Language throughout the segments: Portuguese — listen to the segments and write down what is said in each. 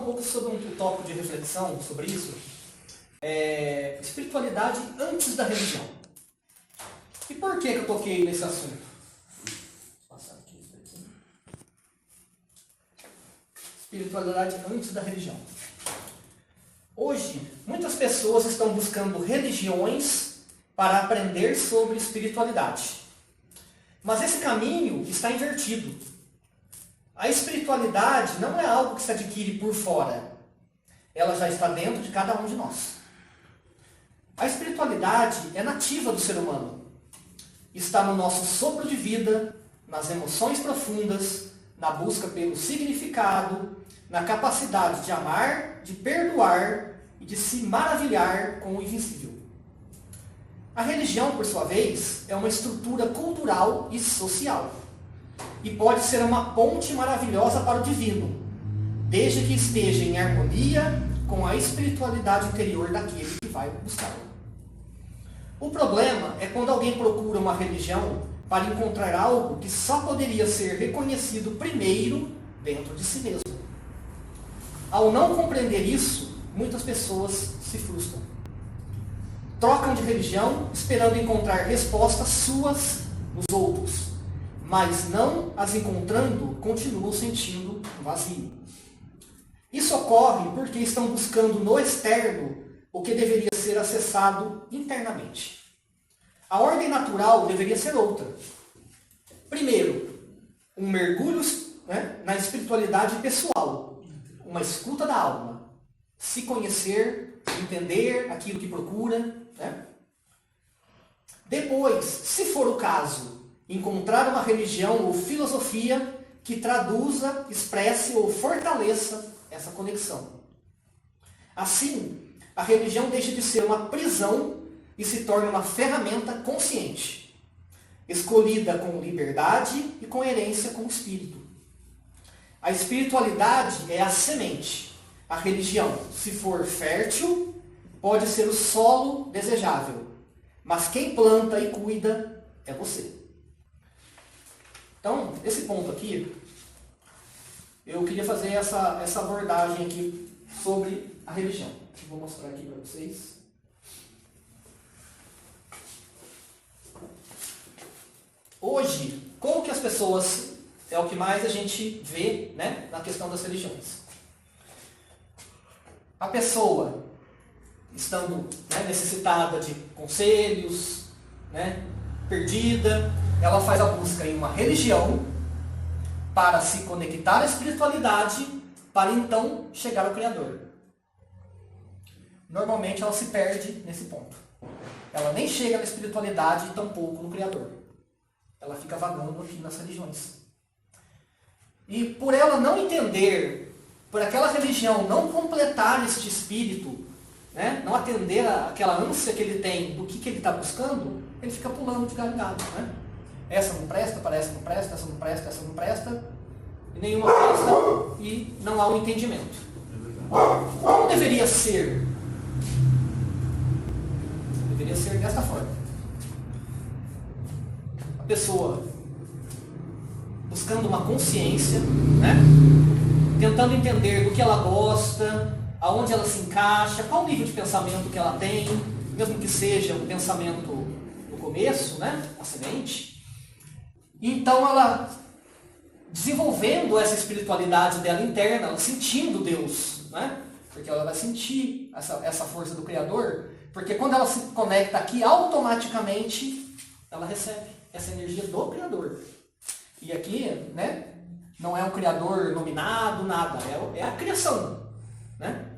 um pouco sobre um tópico de reflexão sobre isso. Espiritualidade antes da religião. E por que eu toquei nesse assunto? Vou passar aqui isso daqui. Espiritualidade antes da religião. Hoje, muitas pessoas estão buscando religiões para aprender sobre espiritualidade. Mas esse caminho está invertido. A espiritualidade não é algo que se adquire por fora. Ela já está dentro de cada um de nós. A espiritualidade é nativa do ser humano. Está no nosso sopro de vida, nas emoções profundas, na busca pelo significado, na capacidade de amar, de perdoar e de se maravilhar com o invisível. A religião, por sua vez, é uma estrutura cultural e social. E pode ser uma ponte maravilhosa para o divino, desde que esteja em harmonia com a espiritualidade interior daquele que vai buscá-la. O problema é quando alguém procura uma religião para encontrar algo que só poderia ser reconhecido primeiro dentro de si mesmo. Ao não compreender isso, muitas pessoas se frustram. Trocam de religião esperando encontrar respostas suas nos outros, mas não as encontrando, continuam sentindo vazio. Isso ocorre porque estão buscando no externo o que deveria ser acessado internamente. A ordem natural deveria ser outra. Primeiro, um mergulho, na espiritualidade pessoal, uma escuta da alma, se conhecer, entender aquilo que procura. Depois, se for o caso, encontrar uma religião ou filosofia que traduza, expresse ou fortaleça essa conexão. Assim, a religião deixa de ser uma prisão e se torna uma ferramenta consciente, escolhida com liberdade e coerência com o espírito. A espiritualidade é a semente. A religião, se for fértil, pode ser o solo desejável, mas quem planta e cuida é você. Então, esse ponto aqui, eu queria fazer essa abordagem aqui sobre a religião. Vou mostrar aqui para vocês. Hoje, como que as pessoas, é o que mais a gente vê, na questão das religiões. A pessoa, estando necessitada de conselhos, perdida, ela faz a busca em uma religião para se conectar à espiritualidade, para então chegar ao Criador. Normalmente ela se perde nesse ponto. Ela nem chega na espiritualidade e tampouco no Criador. Ela fica vagando aqui nas religiões. E por ela não entender, por aquela religião não completar este espírito, não atender aquela ânsia que ele tem do que ele está buscando, ele fica pulando de galho em galho. Essa não presta, essa não presta, essa não presta, essa não presta, e nenhuma presta, e não há um entendimento. Como deveria ser? Deveria ser desta forma. A pessoa buscando uma consciência, tentando entender do que ela gosta, aonde ela se encaixa, qual o nível de pensamento que ela tem, mesmo que seja um pensamento no começo, a semente. Então ela, desenvolvendo essa espiritualidade dela interna, ela sentindo Deus, porque ela vai sentir essa força do Criador, porque quando ela se conecta aqui, automaticamente ela recebe essa energia do Criador. E aqui, não é um Criador nominado, nada, é a criação,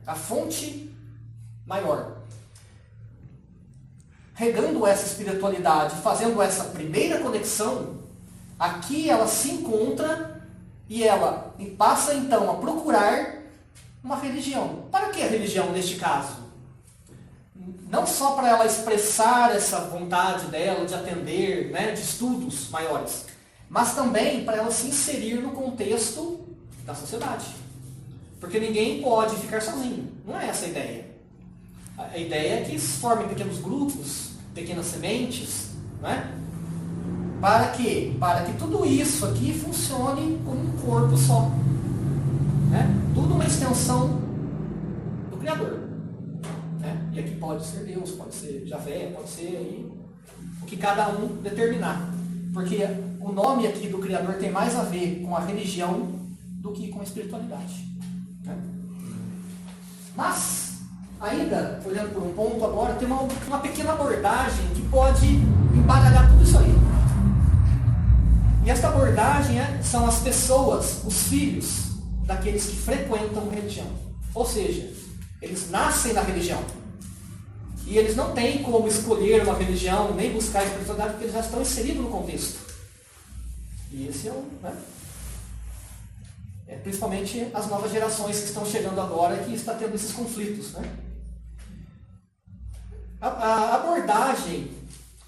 a fonte maior. Regando essa espiritualidade, fazendo essa primeira conexão, aqui ela se encontra e ela passa então a procurar uma religião. Para que a religião neste caso? Não só para ela expressar essa vontade dela de atender, de estudos maiores, mas também para ela se inserir no contexto da sociedade. Porque ninguém pode ficar sozinho. Não é essa a ideia. A ideia é que se formem pequenos grupos, pequenas sementes, Para quê? Para que tudo isso aqui funcione como um corpo só. né? Tudo uma extensão do Criador. Né? E aqui pode ser Deus, pode ser Javé, pode ser aí, o que cada um determinar. Porque o nome aqui do Criador tem mais a ver com a religião do que com a espiritualidade. Né? Mas, ainda, olhando por um ponto agora, tem uma pequena abordagem que pode embaralhar tudo isso aí. E esta abordagem são as pessoas, os filhos daqueles que frequentam a religião. Ou seja, eles nascem na religião. E eles não têm como escolher uma religião, nem buscar a espiritualidade, porque eles já estão inseridos no contexto. E esse é o... Né? Principalmente as novas gerações que estão chegando agora, que está tendo esses conflitos. Né? A abordagem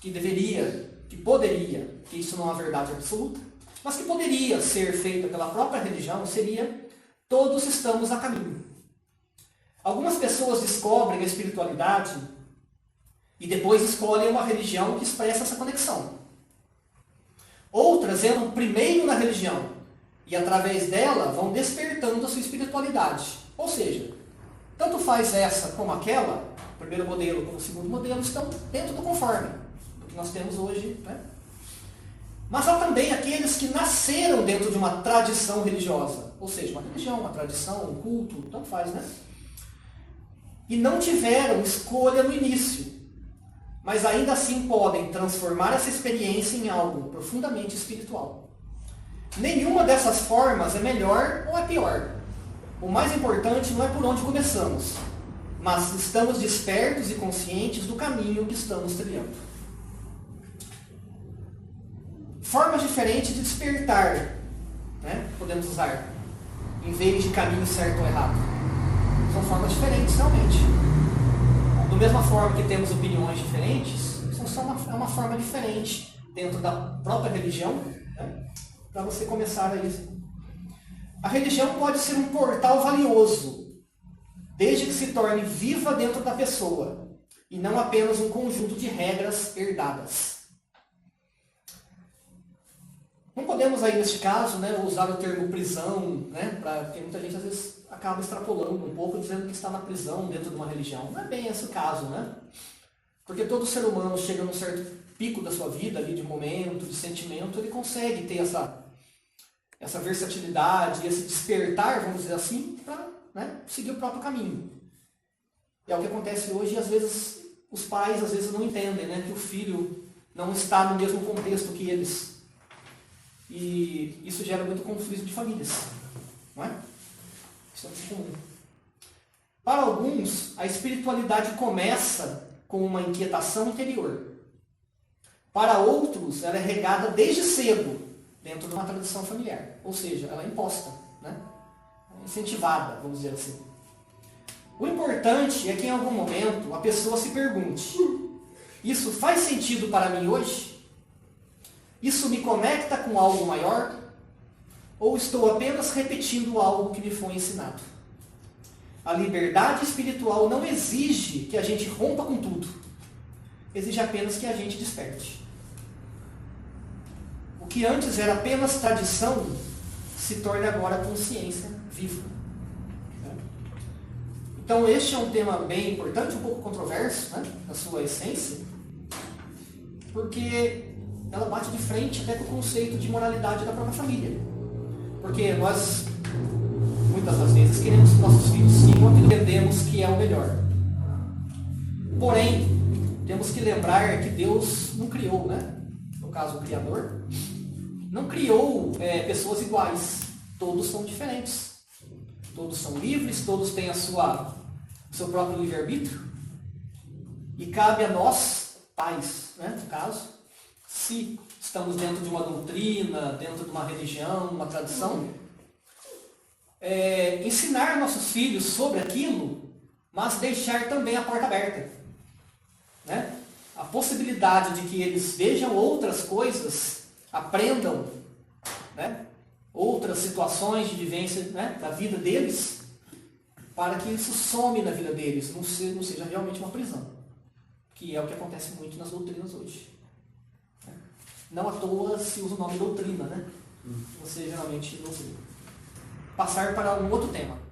que deveria, que poderia, que isso não é uma verdade absoluta, mas que poderia ser feita pela própria religião, seria: todos estamos a caminho. Algumas pessoas descobrem a espiritualidade e depois escolhem uma religião que expressa essa conexão. Outras entram primeiro na religião e através dela vão despertando a sua espiritualidade. Ou seja, tanto faz essa como aquela, o primeiro modelo como o segundo modelo, estão dentro do conforme do que nós temos hoje. Né? Mas há também aqueles que nasceram dentro de uma tradição religiosa, ou seja, uma religião, uma tradição, um culto, tanto faz, né? E não tiveram escolha no início, mas ainda assim podem transformar essa experiência em algo profundamente espiritual. Nenhuma dessas formas é melhor ou é pior. O mais importante não é por onde começamos, mas estamos despertos e conscientes do caminho que estamos trilhando. Formas diferentes de despertar, né? Podemos usar, em vez de caminho certo ou errado. São formas diferentes, realmente. Da mesma forma que temos opiniões diferentes, é uma forma diferente dentro da própria religião, né? Para você começar a isso. A religião pode ser um portal valioso, desde que se torne viva dentro da pessoa, e não apenas um conjunto de regras herdadas. Não podemos aí, neste caso, né, usar o termo prisão, né, porque muita gente às vezes acaba extrapolando um pouco, dizendo que está na prisão dentro de uma religião. Não é bem esse o caso, né? Porque todo ser humano chega num certo pico da sua vida, ali, de momento, de sentimento, ele consegue ter essa versatilidade, esse despertar, vamos dizer assim, para, né, seguir o próprio caminho. E é o que acontece hoje, e às vezes os pais às vezes não entendem, né, que o filho não está no mesmo contexto que eles. E isso gera muito conflito de famílias, não é? Isso é muito comum. Para alguns, a espiritualidade começa com uma inquietação interior. Para outros, ela é regada desde cedo, dentro de uma tradição familiar. Ou seja, ela é imposta, né? Incentivada, vamos dizer assim. O importante é que em algum momento a pessoa se pergunte: isso faz sentido para mim hoje? Isso me conecta com algo maior? Ou estou apenas repetindo algo que me foi ensinado? A liberdade espiritual não exige que a gente rompa com tudo. Exige apenas que a gente desperte. O que antes era apenas tradição, se torna agora consciência viva. Então este é um tema bem importante, um pouco controverso, né, na sua essência, porque ela bate de frente até com o conceito de moralidade da própria família. Porque nós, muitas das vezes, queremos que nossos filhos sigam aquilo que entendemos que é o melhor. Porém, temos que lembrar que Deus não criou, né? No caso, o Criador, não criou pessoas iguais. Todos são diferentes. Todos são livres, todos têm o seu próprio livre-arbítrio. E cabe a nós, pais, né, no caso, se estamos dentro de uma doutrina, dentro de uma religião, uma tradição, ensinar nossos filhos sobre aquilo, mas deixar também a porta aberta. Né? A possibilidade de que eles vejam outras coisas, aprendam, né, outras situações de vivência, né, da vida deles, para que isso some na vida deles, não seja realmente uma prisão, que é o que acontece muito nas doutrinas hoje. Não à toa se usa o nome doutrina, né? Você geralmente não usa. passar para um outro tema.